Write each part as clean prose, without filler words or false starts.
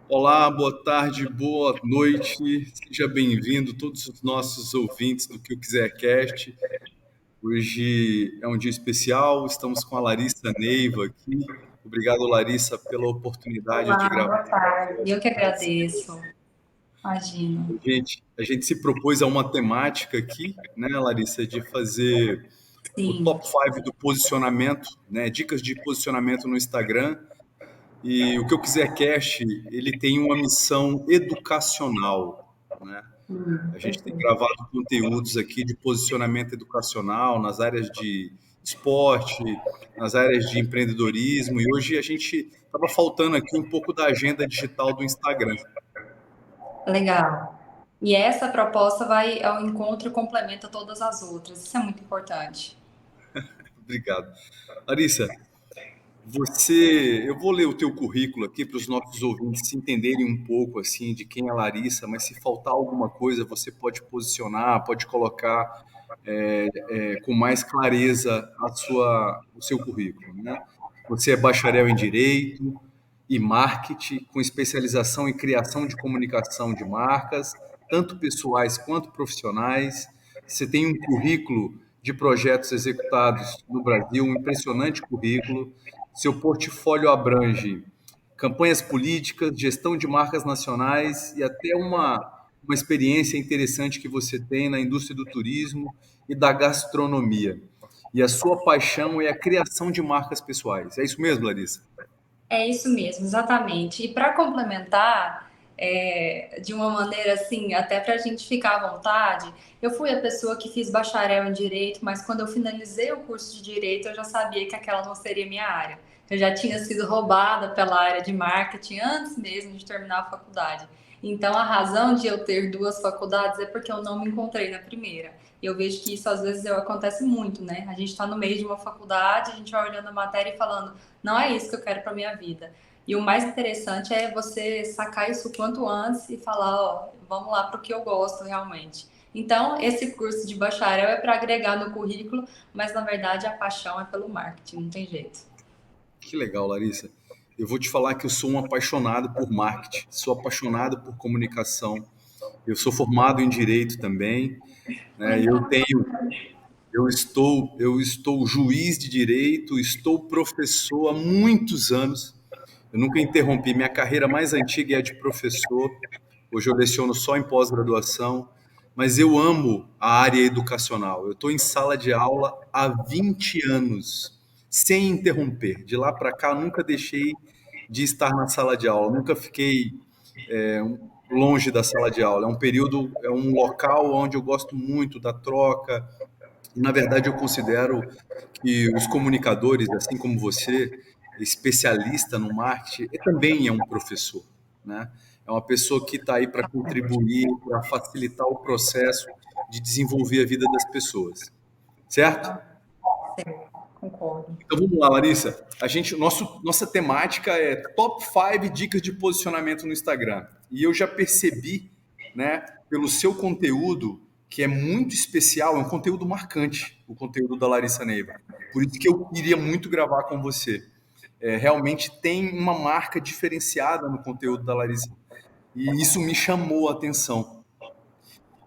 Olá, boa tarde, boa noite. Seja bem-vindo todos os nossos ouvintes do Que Eu Quiser Cast. Hoje é um dia especial, estamos com a Larissa Neiva aqui. Obrigado, Larissa, pela oportunidade de Olá, gravar boa tarde. Eu que com você. agradeço. Imagino. A gente se propôs a uma temática aqui, né, Larissa, de fazer o Sim, top 5 do posicionamento, né, dicas de posicionamento no Instagram. E o Que Eu Quiser Cast, ele tem uma missão educacional, né? A gente tem perfeito. gravado conteúdos aqui de posicionamento educacional nas áreas de esporte, nas áreas de empreendedorismo, e hoje a gente estava faltando aqui um pouco da agenda digital do Instagram. Legal. E essa proposta vai ao encontro e complementa todas as outras. Isso é muito importante. Obrigado. Larissa, eu vou ler o teu currículo aqui para os nossos ouvintes se entenderem um pouco assim de quem é a Larissa, mas se faltar alguma coisa, você pode posicionar, pode colocar com mais clareza o seu currículo, né? Você é bacharel em Direito e Marketing, com especialização em criação de comunicação de marcas, tanto pessoais quanto profissionais. Você tem um currículo de projetos executados no Brasil, um impressionante currículo. Seu portfólio abrange campanhas políticas, gestão de marcas nacionais e até uma experiência interessante que você tem na indústria do turismo e da gastronomia. E a sua paixão é a criação de marcas pessoais. É isso mesmo, Larissa? É isso mesmo, exatamente. E para complementar, de uma maneira assim, até para a gente ficar à vontade, eu fui a pessoa que fiz bacharel em Direito, mas quando eu finalizei o curso de Direito, eu já sabia que aquela não seria minha área. Eu já tinha sido roubada pela área de marketing antes mesmo de terminar a faculdade. Então, a razão de eu ter duas faculdades é porque eu não me encontrei na primeira. E eu vejo que isso às vezes acontece muito, né? A gente está no meio de uma faculdade, a gente vai olhando a matéria e falando, não é isso que eu quero para minha vida. E o mais interessante é você sacar isso o quanto antes e falar, ó, vamos lá para o que eu gosto realmente. Então, esse curso de bacharel é para agregar no currículo, mas na verdade a paixão é pelo marketing, não tem jeito. Que legal, Larissa. Eu vou te falar que eu sou um apaixonado por marketing, sou apaixonado por comunicação. Eu sou formado em direito também, né? Eu estou juiz de direito, estou professor há muitos anos. Eu nunca interrompi. Minha carreira mais antiga é a de professor. Hoje eu leciono só em pós-graduação, mas eu amo a área educacional. Eu estou em sala de aula há 20 anos, sem interromper. De lá para cá, eu nunca deixei de estar na sala de aula, nunca fiquei longe da sala de aula. É um período, é um local onde eu gosto muito da troca. E, na verdade, eu considero que os comunicadores, assim como você, especialista no marketing, também é um professor, né? É uma pessoa que está aí para contribuir, para facilitar o processo de desenvolver a vida das pessoas, certo? Certo, concordo. Então vamos lá, Larissa. Nossa temática é top 5 dicas de posicionamento no Instagram. E eu já percebi, né, pelo seu conteúdo, que é muito especial, é um conteúdo marcante, o conteúdo da Larissa Neiva. Por isso que eu queria muito gravar com você. Realmente tem uma marca diferenciada no conteúdo da Larissa. E isso me chamou a atenção.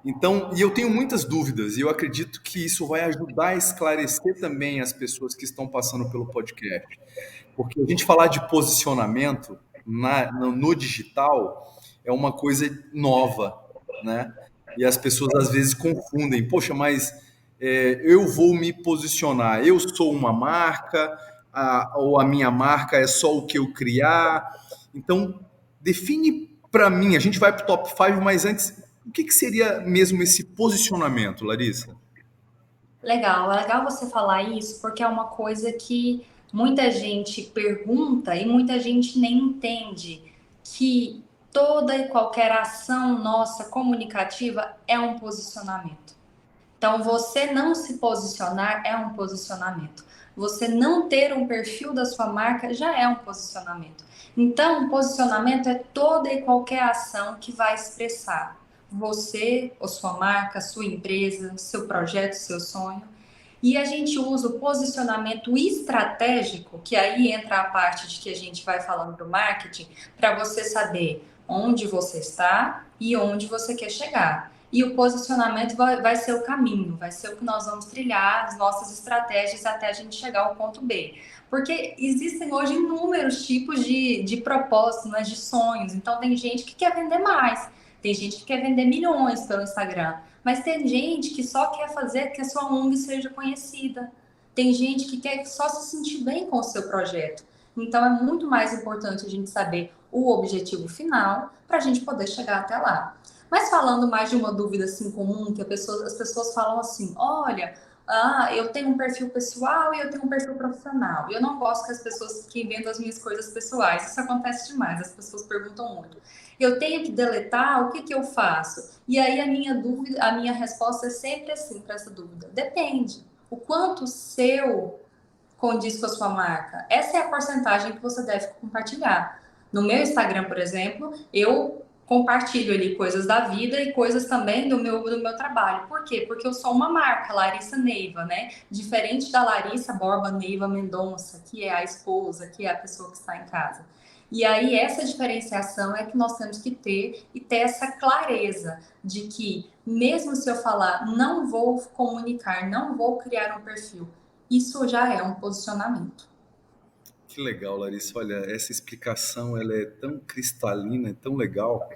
Então, e eu tenho muitas dúvidas, e eu acredito que isso vai ajudar a esclarecer também as pessoas que estão passando pelo podcast. Porque a gente falar de posicionamento no digital é uma coisa nova, né? E as pessoas às vezes confundem. Poxa, mas eu vou me posicionar. Eu sou uma marca, ou a minha marca é só o que eu criar. Então, define para mim. A gente vai para o top 5, mas antes, o que seria mesmo esse posicionamento, Larissa? Legal, é legal você falar isso, porque é uma coisa que muita gente pergunta e muita gente nem entende que toda e qualquer ação nossa comunicativa é um posicionamento. Então, você não se posicionar é um posicionamento. Você não ter um perfil da sua marca já é um posicionamento. Então, um posicionamento é toda e qualquer ação que vai expressar você, ou sua marca, sua empresa, seu projeto, seu sonho. E a gente usa o posicionamento estratégico, que aí entra a parte de que a gente vai falando do marketing, para você saber onde você está e onde você quer chegar. E o posicionamento vai ser o caminho, vai ser o que nós vamos trilhar, as nossas estratégias até a gente chegar ao ponto B. Porque existem hoje inúmeros tipos de propósitos, né, de sonhos. Então, tem gente que quer vender mais, tem gente que quer vender milhões pelo Instagram, mas tem gente que só quer fazer que a sua ONG seja conhecida. Tem gente que quer só se sentir bem com o seu projeto. Então, é muito mais importante a gente saber o objetivo final para a gente poder chegar até lá. Mas falando mais de uma dúvida assim comum, que as pessoas falam assim, olha, eu tenho um perfil pessoal e eu tenho um perfil profissional. E eu não gosto que as pessoas que vendam as minhas coisas pessoais. Isso acontece demais, as pessoas perguntam muito. Eu tenho que deletar, o que que eu faço? E aí a minha dúvida, a minha resposta é sempre assim para essa dúvida. Depende. O quanto seu condiz com a sua marca. Essa é a porcentagem que você deve compartilhar. No meu Instagram, por exemplo, eu compartilho ali coisas da vida e coisas também do meu trabalho. Por quê? Porque eu sou uma marca, Larissa Neiva, né? Diferente da Larissa Borba Neiva Mendonça, que é a esposa, que é a pessoa que está em casa. E aí, essa diferenciação é que nós temos que ter e ter essa clareza de que, mesmo se eu falar, não vou comunicar, não vou criar um perfil, isso já é um posicionamento. Que legal, Larissa. Olha, essa explicação ela é tão cristalina, é tão legal,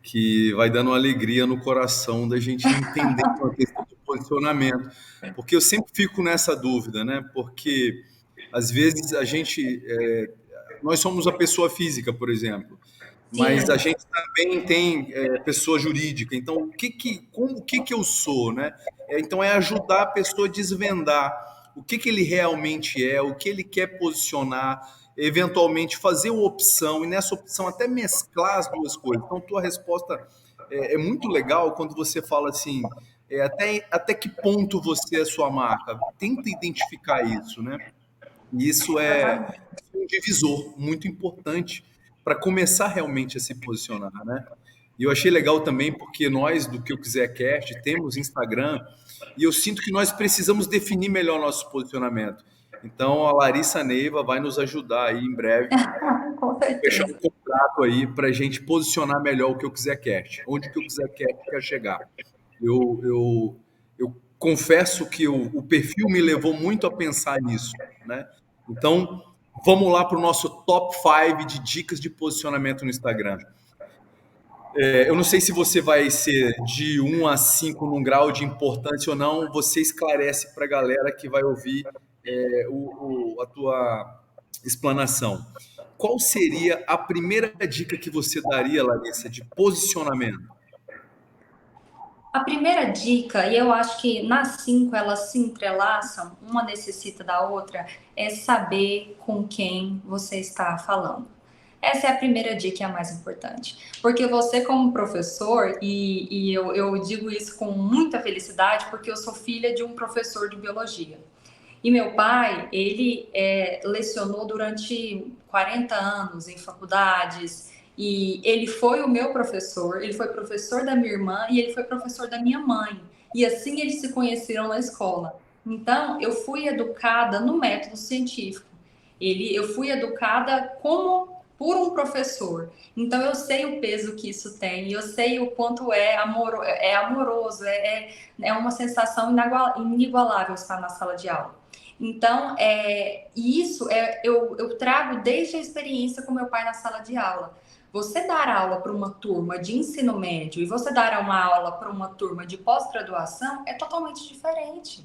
que vai dando uma alegria no coração da gente entender a questão do posicionamento. Porque eu sempre fico nessa dúvida, né? Porque às vezes nós somos a pessoa física, por exemplo, mas a Sim, gente também tem pessoa jurídica. Então, o que que eu sou, né? Então, é ajudar a pessoa a desvendar o que que ele realmente é, o que ele quer posicionar, eventualmente fazer uma opção, e nessa opção até mesclar as duas coisas. Então, tua resposta é muito legal quando você fala assim, até que ponto você é sua marca. Tenta identificar isso, né? E isso é exatamente. um divisor muito importante para começar realmente a se posicionar, né? E eu achei legal também porque nós, do Que Eu Quiser Cast, temos Instagram e eu sinto que nós precisamos definir melhor nosso posicionamento. Então, a Larissa Neiva vai nos ajudar aí em breve, Com fechar um certeza. contrato aí para a gente posicionar melhor o Que Eu Quiser Cast, onde o Que Eu Quiser Cast quer chegar. Eu confesso que o perfil me levou muito a pensar nisso, né? Então, vamos lá para o nosso top 5 de dicas de posicionamento no Instagram. Eu não sei se você vai ser de 1 a 5 num grau de importância ou não, você esclarece para a galera que vai ouvir a tua explanação. Qual seria a primeira dica que você daria, Larissa, de posicionamento? A primeira dica, e eu acho que nas cinco elas se entrelaçam, uma necessita da outra, é saber com quem você está falando. Essa é a primeira dica e a mais importante. Porque você, como professor, e eu digo isso com muita felicidade, porque eu sou filha de um professor de biologia. E meu pai, ele lecionou durante 40 anos em faculdades, e ele foi o meu professor, ele foi professor da minha irmã e ele foi professor da minha mãe. E assim eles se conheceram na escola. Então, eu fui educada no método científico. Eu fui educada como por um professor. Então, eu sei o peso que isso tem, eu sei o quanto é amoroso, é uma sensação inigualável estar na sala de aula. Então, eu trago desde a experiência com meu pai na sala de aula. Você dar aula para uma turma de ensino médio e você dar uma aula para uma turma de pós-graduação é totalmente diferente.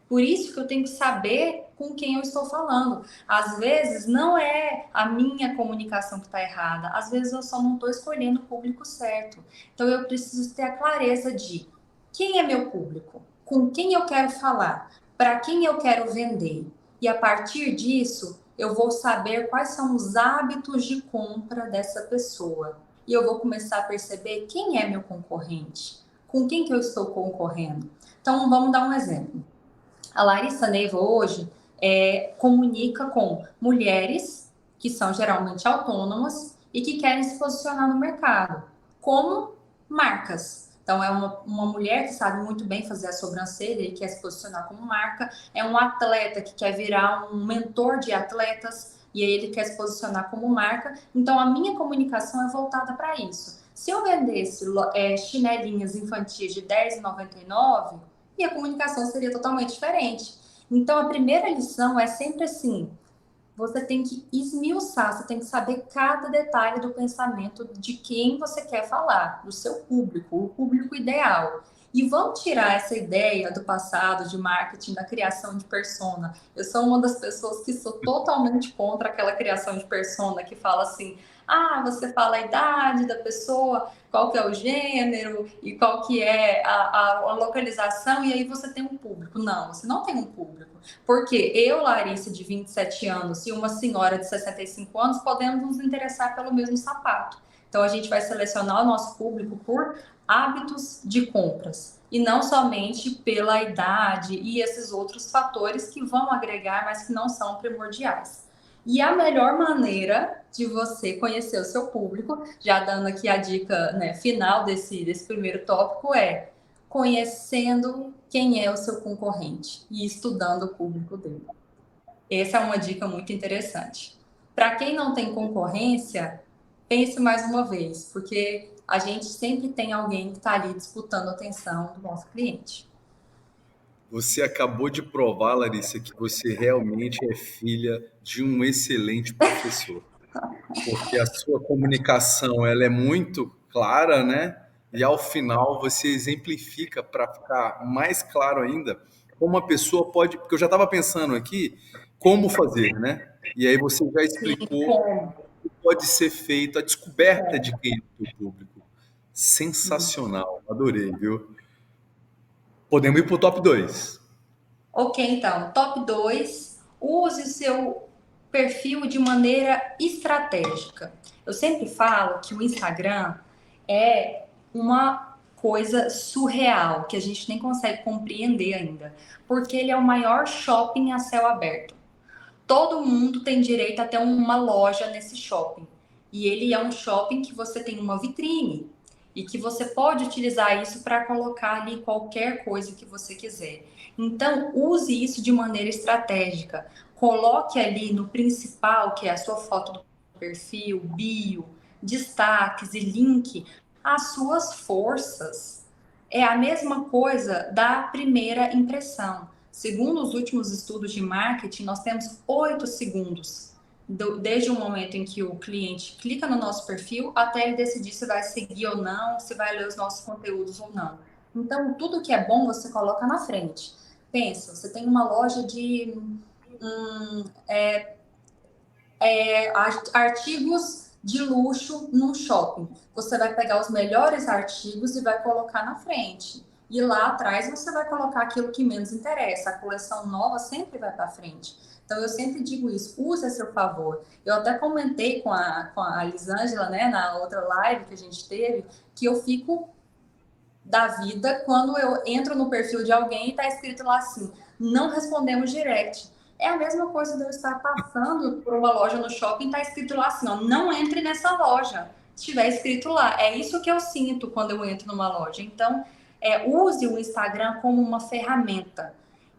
Por isso que eu tenho que saber com quem eu estou falando. Às vezes não é a minha comunicação que está errada, às vezes eu só não estou escolhendo o público certo. Então eu preciso ter a clareza de quem é meu público, com quem eu quero falar, para quem eu quero vender. E a partir disso, eu vou saber quais são os hábitos de compra dessa pessoa. E eu vou começar a perceber quem é meu concorrente, com quem que eu estou concorrendo. Então, vamos dar um exemplo. A Larissa Neiva hoje comunica com mulheres que são geralmente autônomas e que querem se posicionar no mercado como marcas. Então, é uma mulher que sabe muito bem fazer a sobrancelha e quer se posicionar como marca, é um atleta que quer virar um mentor de atletas e aí ele quer se posicionar como marca. Então, a minha comunicação é voltada para isso. Se eu vendesse chinelinhas infantis de R$10,99, minha comunicação seria totalmente diferente. Então, a primeira lição é sempre assim: você tem que esmiuçar, você tem que saber cada detalhe do pensamento de quem você quer falar, do seu público, o público ideal. E vamos tirar essa ideia do passado, de marketing, da criação de persona. Eu sou uma das pessoas que sou totalmente contra aquela criação de persona que fala assim: ah, você fala a idade da pessoa, qual que é o gênero e qual que é a localização, e aí você tem um público. Não, você não tem um público. Porque eu, Larissa, de 27 anos, e uma senhora de 65 anos, podemos nos interessar pelo mesmo sapato. Então, a gente vai selecionar o nosso público por hábitos de compras e não somente pela idade e esses outros fatores que vão agregar, mas que não são primordiais. E a melhor maneira de você conhecer o seu público, já dando aqui a dica, né, final desse primeiro tópico, é conhecendo quem é o seu concorrente e estudando o público dele. Essa é uma dica muito interessante. Para quem não tem concorrência, pense mais uma vez, porque a gente sempre tem alguém que está ali disputando a atenção do nosso cliente. Você acabou de provar, Larissa, que você realmente é filha de um excelente professor, porque a sua comunicação ela é muito clara, né? E ao final você exemplifica para ficar mais claro ainda como uma pessoa pode, porque eu já estava pensando aqui como fazer, né? E aí você já Sim, explicou como? o que pode ser feito, a descoberta de Como? quem é o seu público. Isso. Sensacional, adorei, viu? Podemos ir para o top 2. Ok, então, top 2, use o seu perfil de maneira estratégica. Eu sempre falo que o Instagram é uma coisa surreal, que a gente nem consegue compreender ainda, porque ele é o maior shopping a céu aberto. Todo mundo tem direito a ter uma loja nesse shopping. E ele é um shopping que você tem uma vitrine e que você pode utilizar isso para colocar ali qualquer coisa que você quiser. Então, use isso de maneira estratégica. Coloque ali no principal, que é a sua foto do perfil, bio, destaques e link, as suas forças. É a mesma coisa da primeira impressão. Segundo os últimos estudos de marketing, nós temos 8 segundos desde o momento em que o cliente clica no nosso perfil até ele decidir se vai seguir ou não, se vai ler os nossos conteúdos ou não. Então, tudo que é bom você coloca na frente. Pensa, você tem uma loja de artigos de luxo num shopping. Você vai pegar os melhores artigos e vai colocar na frente. E lá atrás você vai colocar aquilo que menos interessa. A coleção nova sempre vai para frente. Então eu sempre digo isso, use a seu favor. Eu até comentei com a Lisângela, né, na outra live que a gente teve, que eu fico da vida quando eu entro no perfil de alguém e está escrito lá assim: não respondemos direct. É a mesma coisa de eu estar passando por uma loja no shopping e está escrito lá assim: ó, não entre nessa loja. Se estiver escrito lá, é isso que eu sinto quando eu entro numa loja. Então, use o Instagram como uma ferramenta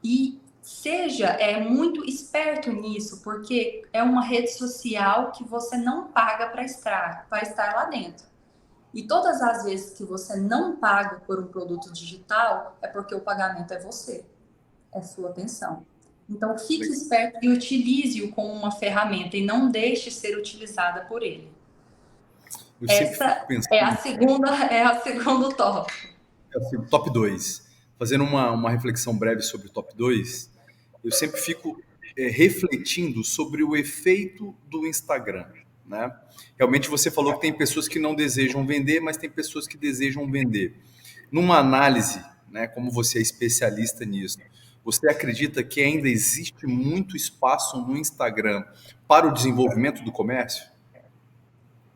e seja muito esperto nisso, porque é uma rede social que você não paga para estar lá dentro. E todas as vezes que você não paga por um produto digital, é porque o pagamento é você, é sua atenção. Então, fique esperto e utilize-o como uma ferramenta e não deixe ser utilizada por ele. Eu sempre fico Essa é a pensando, segunda, segundo tópico. assim, top 2. Fazendo uma reflexão breve sobre o top 2, eu sempre fico refletindo sobre o efeito do Instagram, né? Realmente você falou que tem pessoas que não desejam vender, mas tem pessoas que desejam vender. Numa análise, né, como você é especialista nisso, você acredita que ainda existe muito espaço no Instagram para o desenvolvimento do comércio?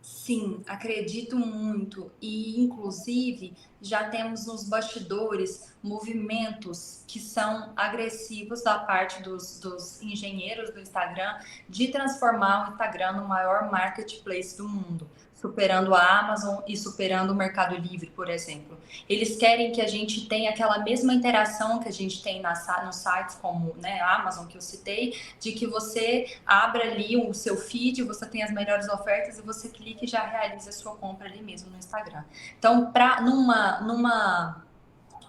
Sim, acredito muito. E, inclusive, já temos nos bastidores movimentos que são agressivos da parte dos engenheiros do Instagram de transformar o Instagram no maior marketplace do mundo, superando a Amazon e superando o Mercado Livre, por exemplo. Eles querem que a gente tenha aquela mesma interação que a gente tem nos sites como, né, a Amazon, que eu citei, de que você abra ali o seu feed, você tem as melhores ofertas e você clica e já realiza a sua compra ali mesmo no Instagram. Então,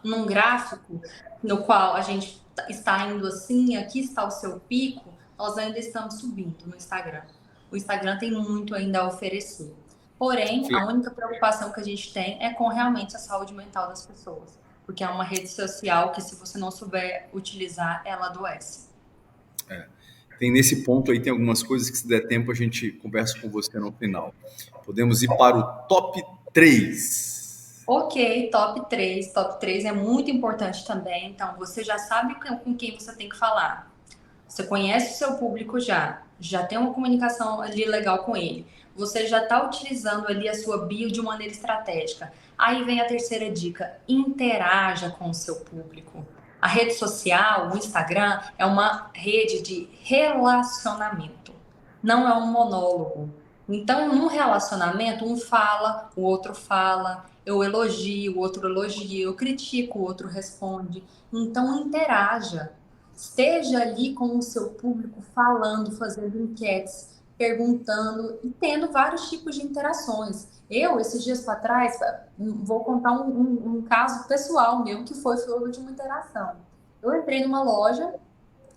num gráfico no qual a gente está indo assim, aqui está o seu pico, nós ainda estamos subindo no Instagram. O Instagram tem muito ainda a oferecer. Porém, a única preocupação que a gente tem é com realmente a saúde mental das pessoas. Porque é uma rede social que, se você não souber utilizar, ela adoece. Tem nesse ponto aí, tem algumas coisas que, se der tempo, a gente conversa com você no final. Podemos ir para o top 3. Ok, top 3. Top 3 é muito importante também. Então, você já sabe com quem você tem que falar. Você conhece o seu público já tem uma comunicação ali legal com ele. Você já está utilizando ali a sua bio de maneira estratégica. Aí vem a terceira dica: interaja com o seu público. A rede social, o Instagram, é uma rede de relacionamento, não é um monólogo. Então, num relacionamento, um fala, o outro fala, eu elogio, o outro elogia, eu critico, o outro responde. Então, interaja. Esteja ali com o seu público falando, fazendo enquetes, perguntando e tendo vários tipos de interações. Eu, esses dias para trás, vou contar um caso pessoal meu que foi fruto de uma interação. Eu entrei numa loja,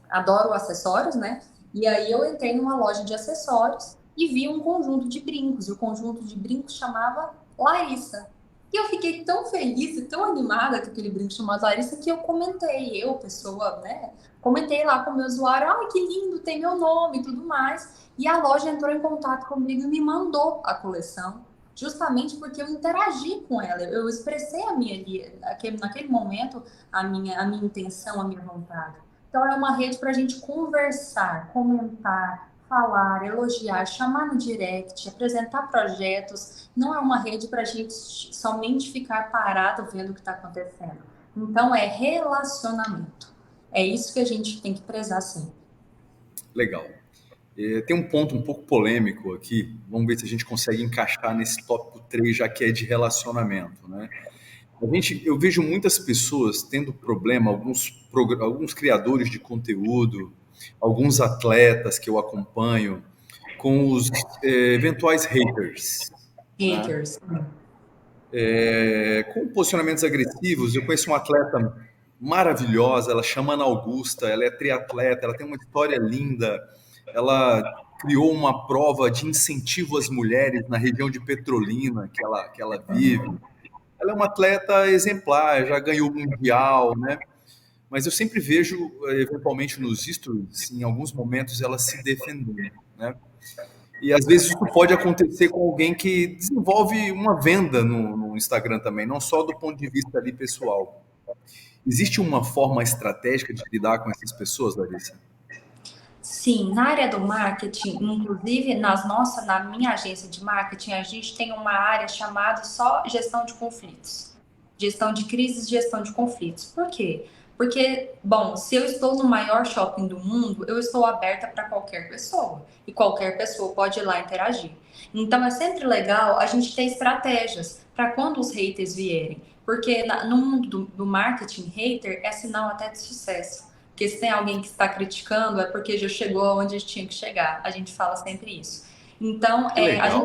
adoro acessórios, né? E aí eu entrei numa loja de acessórios e vi um conjunto de brincos. E o conjunto de brincos chamava Larissa. E eu fiquei tão feliz e tão animada com aquele brinco chamado Larissa que eu comentei, pessoa, né? Comentei lá com o meu usuário, ai, que lindo, tem meu nome e tudo mais. E a loja entrou em contato comigo e me mandou a coleção, justamente porque eu interagi com ela. Eu expressei a minha naquele momento, a minha intenção, a minha vontade. Então, é uma rede para a gente conversar, comentar, falar, elogiar, chamar no direct, apresentar projetos. Não é uma rede para a gente somente ficar parado vendo o que está acontecendo. Então, é relacionamento. É isso que a gente tem que prezar sempre. Legal. Tem um ponto um pouco polêmico aqui. Vamos ver se a gente consegue encaixar nesse tópico 3, já que é de relacionamento, né? Eu vejo muitas pessoas tendo problema, alguns criadores de conteúdo, alguns atletas que eu acompanho, com os eventuais haters, né? Haters. Com posicionamentos agressivos. Eu conheço uma atleta maravilhosa, ela chama Ana Augusta, ela é triatleta, ela tem uma história linda, ela criou uma prova de incentivo às mulheres na região de Petrolina que ela vive. Ela é uma atleta exemplar, já ganhou o Mundial, né? Mas eu sempre vejo, eventualmente nos stories, em alguns momentos, ela se defendendo, né? E às vezes isso pode acontecer com alguém que desenvolve uma venda no Instagram também, não só do ponto de vista ali pessoal. Existe uma forma estratégica de lidar com essas pessoas, Larissa? Sim, na área do marketing, inclusive na minha agência de marketing, a gente tem uma área chamada só gestão de conflitos. Gestão de crises, gestão de conflitos. Por quê? Porque, bom, se eu estou no maior shopping do mundo, eu estou aberta para qualquer pessoa. E qualquer pessoa pode ir lá interagir. Então é sempre legal a gente ter estratégias para quando os haters vierem. Porque no mundo do marketing, hater é sinal até de sucesso. Porque se tem alguém que está criticando, é porque já chegou aonde tinha que chegar. A gente fala sempre isso. Então, Que legal.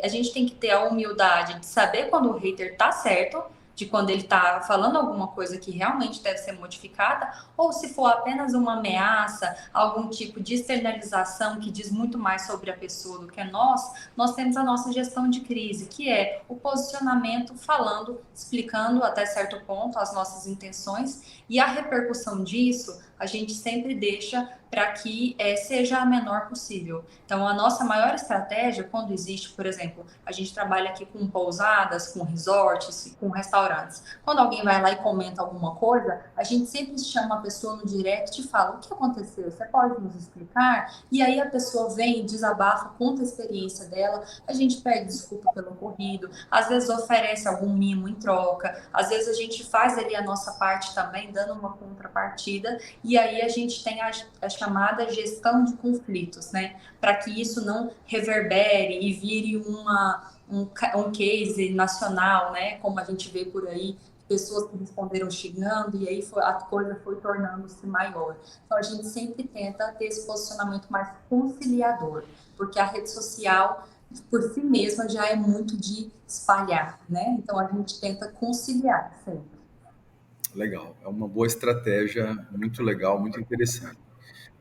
a gente tem que ter a humildade de saber quando o hater tá certo, de quando ele tá falando alguma coisa que realmente deve ser modificada, ou se for apenas uma ameaça, algum tipo de externalização que diz muito mais sobre a pessoa do que nós temos a nossa gestão de crise, que é o posicionamento falando, explicando até certo ponto as nossas intenções e a repercussão disso a gente sempre deixa para que seja a menor possível. Então, a nossa maior estratégia, quando existe, por exemplo, a gente trabalha aqui com pousadas, com resorts, com restaurantes. Quando alguém vai lá e comenta alguma coisa, a gente sempre chama a pessoa no direct e fala: o que aconteceu? Você pode nos explicar? E aí a pessoa vem, desabafa, conta a experiência dela, a gente pede desculpa pelo ocorrido, às vezes oferece algum mimo em troca, às vezes a gente faz ali a nossa parte também, dando uma contrapartida, e aí a gente tem a chamada gestão de conflitos, né? Para que isso não reverbere e vire um case nacional, né? Como a gente vê por aí, pessoas que responderam xingando, e aí a coisa foi tornando-se maior. Então, a gente sempre tenta ter esse posicionamento mais conciliador, porque a rede social, por si mesma, já é muito de espalhar, né? Então, a gente tenta conciliar sempre. Legal, é uma boa estratégia, muito legal, muito interessante.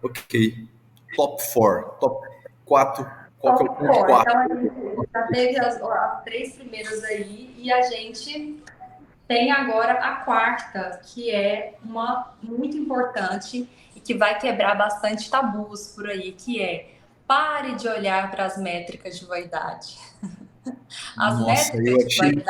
Ok, top 4. Qual que é o ponto Então, 4? a gente já teve as três primeiras aí, e a gente tem agora a quarta, que é uma muito importante e que vai quebrar bastante tabus por aí, que é: pare de olhar para as métricas de vaidade. Nossa, eu achei.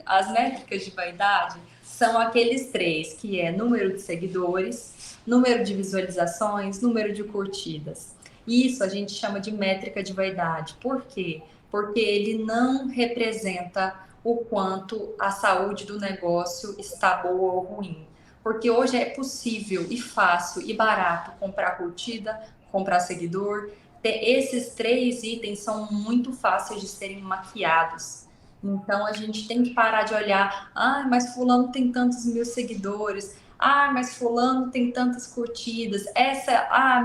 As métricas de vaidade são aqueles três, que é número de seguidores, número de visualizações, número de curtidas. Isso a gente chama de métrica de vaidade. Por quê? Porque ele não representa o quanto a saúde do negócio está boa ou ruim. Porque hoje é possível e fácil e barato comprar curtida, comprar seguidor. Esses três itens são muito fáceis de serem maquiados. Então a gente tem que parar de olhar: ah, mas fulano tem tantos mil seguidores, ah, mas fulano tem tantas curtidas,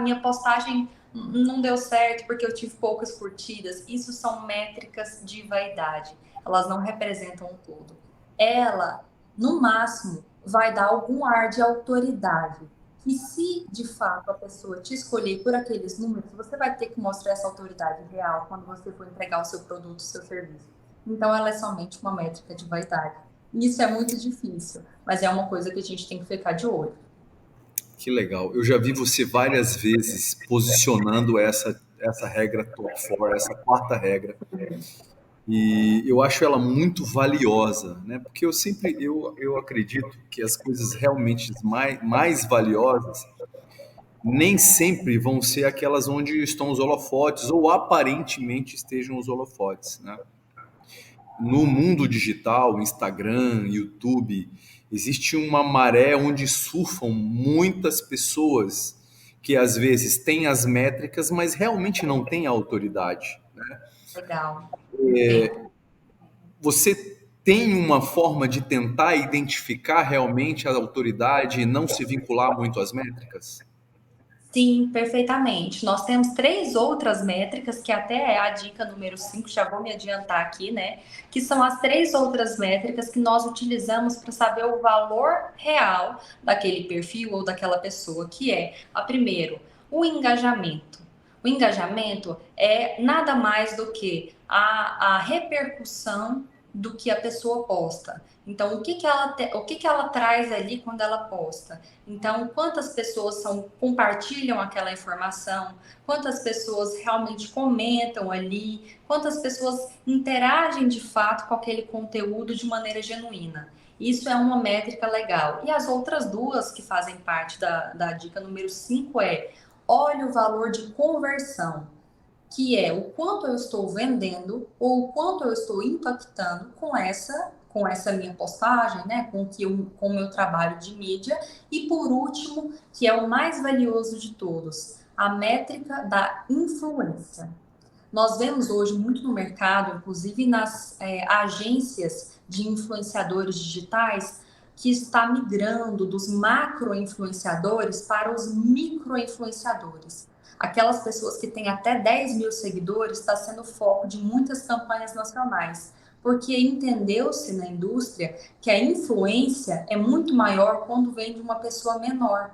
minha postagem não deu certo porque eu tive poucas curtidas. Isso são métricas de vaidade. Elas não representam o todo. Ela, no máximo, vai dar algum ar de autoridade. E se de fato a pessoa te escolher por aqueles números, você vai ter que mostrar essa autoridade real quando você for entregar o seu produto, o seu serviço. Então, ela é somente uma métrica de vaidade. Isso é muito difícil, mas é uma coisa que a gente tem que ficar de olho. Que legal. Eu já vi você várias vezes posicionando essa regra top 4, essa quarta regra. E eu acho ela muito valiosa, né? Porque eu acredito que as coisas realmente mais valiosas nem sempre vão ser aquelas onde estão os holofotes ou aparentemente estejam os holofotes, né? No mundo digital, Instagram, YouTube, existe uma maré onde surfam muitas pessoas que às vezes têm as métricas, mas realmente não têm a autoridade. Legal. Tem. Você tem uma forma de tentar identificar realmente a autoridade e não se vincular muito às métricas? Sim, perfeitamente. Nós temos três outras métricas, que até é a dica número 5, já vou me adiantar aqui, né? Que são as três outras métricas que nós utilizamos para saber o valor real daquele perfil ou daquela pessoa, que é, a primeiro, o engajamento. O engajamento é nada mais do que a repercussão do que a pessoa posta. Então, o que ela traz ali quando ela posta? Então, quantas pessoas compartilham aquela informação, quantas pessoas realmente comentam ali, quantas pessoas interagem de fato com aquele conteúdo de maneira genuína. Isso é uma métrica legal. E as outras duas que fazem parte da dica número 5 é: olhe o valor de conversão, que é o quanto eu estou vendendo ou o quanto eu estou impactando com essa minha postagem, né, com o meu trabalho de mídia. E por último, que é o mais valioso de todos, a métrica da influência. Nós vemos hoje muito no mercado, inclusive nas agências de influenciadores digitais, que está migrando dos macro-influenciadores para os micro-influenciadores. Aquelas pessoas que têm até 10 mil seguidores está sendo o foco de muitas campanhas nacionais, porque entendeu-se na indústria que a influência é muito maior quando vem de uma pessoa menor.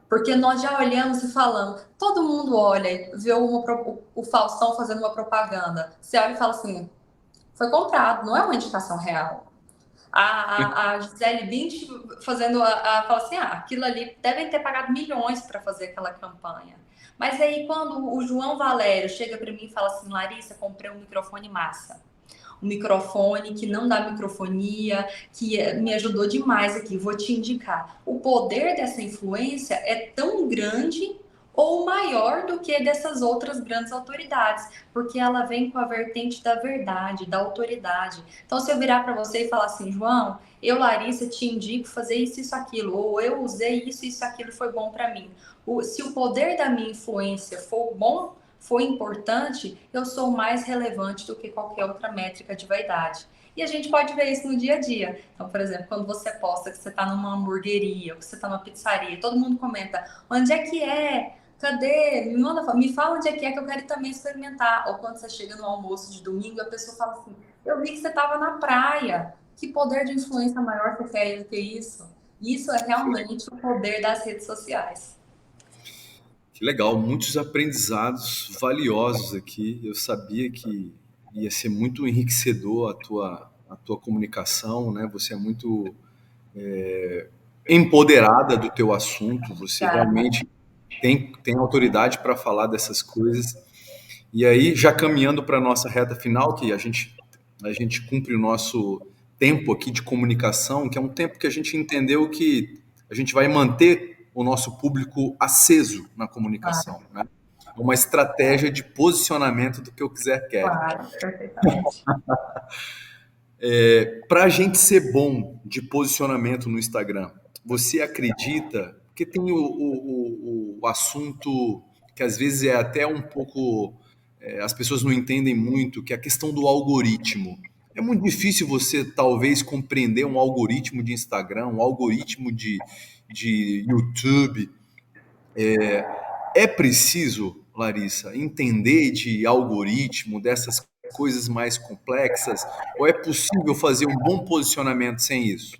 Porque nós já olhamos e falamos, todo mundo olha, vê o Faustão fazendo uma propaganda. Você olha e fala assim: foi comprado, não é uma indicação real. A Gisele Bündchen fazendo fala assim, aquilo ali devem ter pagado milhões para fazer aquela campanha. Mas aí quando o João Valério chega para mim e fala assim, Larissa, comprei um microfone massa, um microfone que não dá microfonia, que me ajudou demais aqui, vou te indicar. O poder dessa influência é tão grande ou maior do que dessas outras grandes autoridades, porque ela vem com a vertente da verdade, da autoridade. Então, se eu virar para você e falar assim, João, eu, Larissa, te indico fazer isso, aquilo, ou eu usei isso, aquilo, foi bom para mim. Se o poder da minha influência for bom, foi importante, eu sou mais relevante do que qualquer outra métrica de vaidade. E a gente pode ver isso no dia a dia. Então, por exemplo, quando você posta que você está numa hamburgueria, ou que você está numa pizzaria, todo mundo comenta, onde é que é? Cadê? Me fala onde é que eu quero também experimentar. Ou quando você chega no almoço de domingo, a pessoa fala assim, eu vi que você estava na praia. Que poder de influência maior você quer do que isso? Isso é realmente o poder das redes sociais. Que legal, muitos aprendizados valiosos aqui. Eu sabia que ia ser muito enriquecedor a tua comunicação, né? Você é muito empoderada do teu assunto, você Obrigada. realmente tem autoridade para falar dessas coisas. E aí, já caminhando para a nossa reta final, que a gente cumpre o nosso tempo aqui de comunicação, que é um tempo que a gente entendeu que a gente vai manter o nosso público aceso na comunicação, Claro, né? É uma estratégia de posicionamento do que eu quiser quer. claro, perfeitamente. Para a gente ser bom de posicionamento no Instagram, você acredita? Porque tem o assunto que às vezes é até um pouco. As pessoas não entendem muito, que é a questão do algoritmo. É muito difícil você, talvez, compreender um algoritmo de Instagram, um algoritmo de YouTube. É preciso, Larissa, entender de algoritmo, dessas coisas mais complexas? Ou é possível fazer um bom posicionamento sem isso?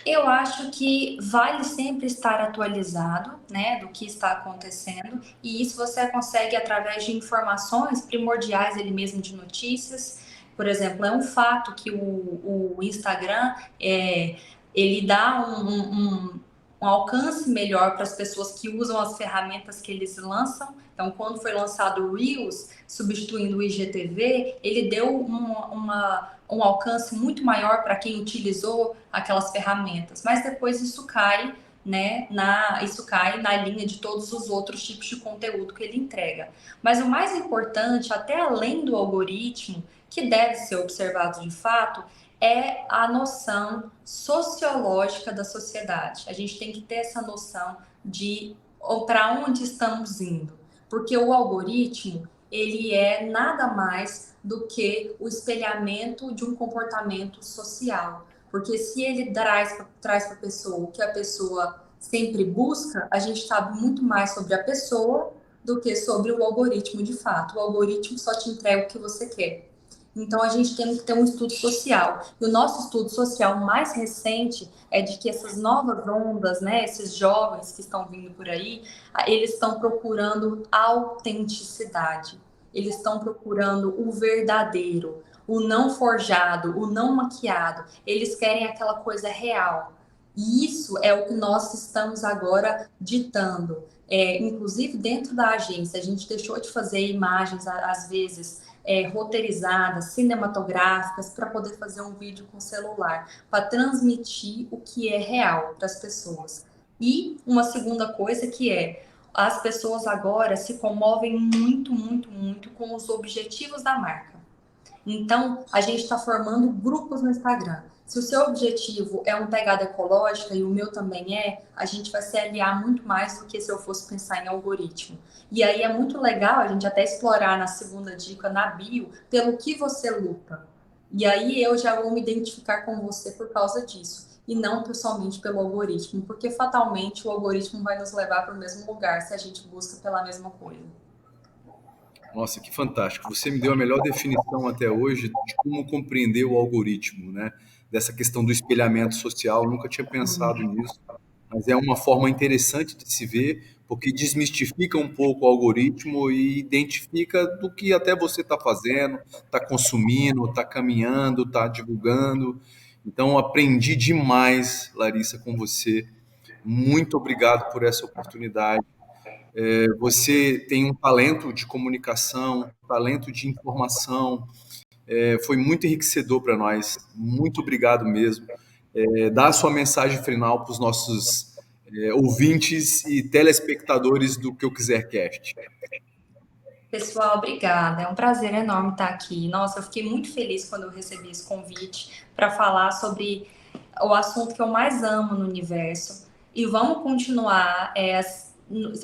Eu acho que vale sempre estar atualizado, né, do que está acontecendo, e isso você consegue através de informações primordiais, ele mesmo de notícias. Por exemplo, é um fato que o Instagram ele dá um alcance melhor para as pessoas que usam as ferramentas que eles lançam. Então, quando foi lançado o Reels, substituindo o IGTV, ele deu um alcance muito maior para quem utilizou aquelas ferramentas. Mas depois isso cai, né, isso cai na linha de todos os outros tipos de conteúdo que ele entrega. Mas o mais importante, até além do algoritmo, que deve ser observado de fato, é a noção sociológica da sociedade. A gente tem que ter essa noção de para onde estamos indo, porque o algoritmo ele é nada mais do que o espelhamento de um comportamento social. Porque se ele traz para a pessoa o que a pessoa sempre busca, a gente sabe muito mais sobre a pessoa do que sobre o algoritmo de fato. O algoritmo só te entrega o que você quer. Então, a gente tem que ter um estudo social. E o nosso estudo social mais recente é de que essas novas ondas, né, esses jovens que estão vindo por aí, eles estão procurando autenticidade. Eles estão procurando o verdadeiro, o não forjado, o não maquiado. Eles querem aquela coisa real. E isso é o que nós estamos agora ditando. Inclusive, dentro da agência, a gente deixou de fazer imagens, às vezes, roteirizadas, cinematográficas, para poder fazer um vídeo com celular, para transmitir o que é real para as pessoas. E uma segunda coisa que as pessoas agora se comovem muito, muito, muito com os objetivos da marca. Então, a gente está formando grupos no Instagram. Se o seu objetivo é uma pegada ecológica e o meu também a gente vai se aliar muito mais do que se eu fosse pensar em algoritmo. E aí é muito legal a gente até explorar na segunda dica, na bio, pelo que você luta. E aí eu já vou me identificar com você por causa disso. E não somente pelo algoritmo, porque fatalmente o algoritmo vai nos levar para o mesmo lugar se a gente busca pela mesma coisa. Nossa, que fantástico. Você me deu a melhor definição até hoje de como compreender o algoritmo, né? Dessa questão do espelhamento social. Eu nunca tinha pensado nisso, mas é uma forma interessante de se ver, porque desmistifica um pouco o algoritmo e identifica do que até você está fazendo, está consumindo, está caminhando, está divulgando. Então, aprendi demais, Larissa, com você. Muito obrigado por essa oportunidade. Você tem um talento de comunicação, talento de informação. Foi muito enriquecedor para nós. Muito obrigado mesmo. Dá a sua mensagem final para os nossos ouvintes e telespectadores do Que Eu Quiser Cast. Pessoal, obrigada. É um prazer enorme estar aqui. Nossa, eu fiquei muito feliz quando eu recebi esse convite para falar sobre o assunto que eu mais amo no universo. E vamos continuar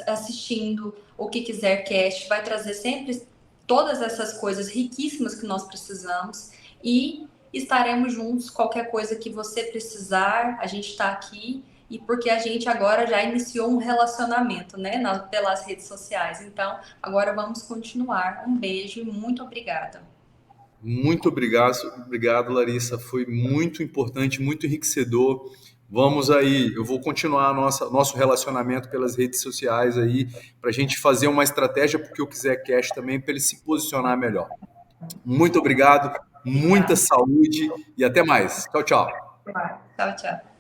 assistindo o Que Quiser Cast. Vai trazer sempre todas essas coisas riquíssimas que nós precisamos. E estaremos juntos. Qualquer coisa que você precisar, a gente está aqui. E porque a gente agora já iniciou um relacionamento, né, pelas redes sociais. Então, agora vamos continuar. Um beijo e muito obrigada. Muito obrigado, Larissa. Foi muito importante, muito enriquecedor. Vamos aí, eu vou continuar nosso relacionamento pelas redes sociais aí, para a gente fazer uma estratégia porque eu quiser cash também, para ele se posicionar melhor. Muito obrigado, muita Obrigada. saúde e até mais. Tchau, tchau. Tchau, tchau.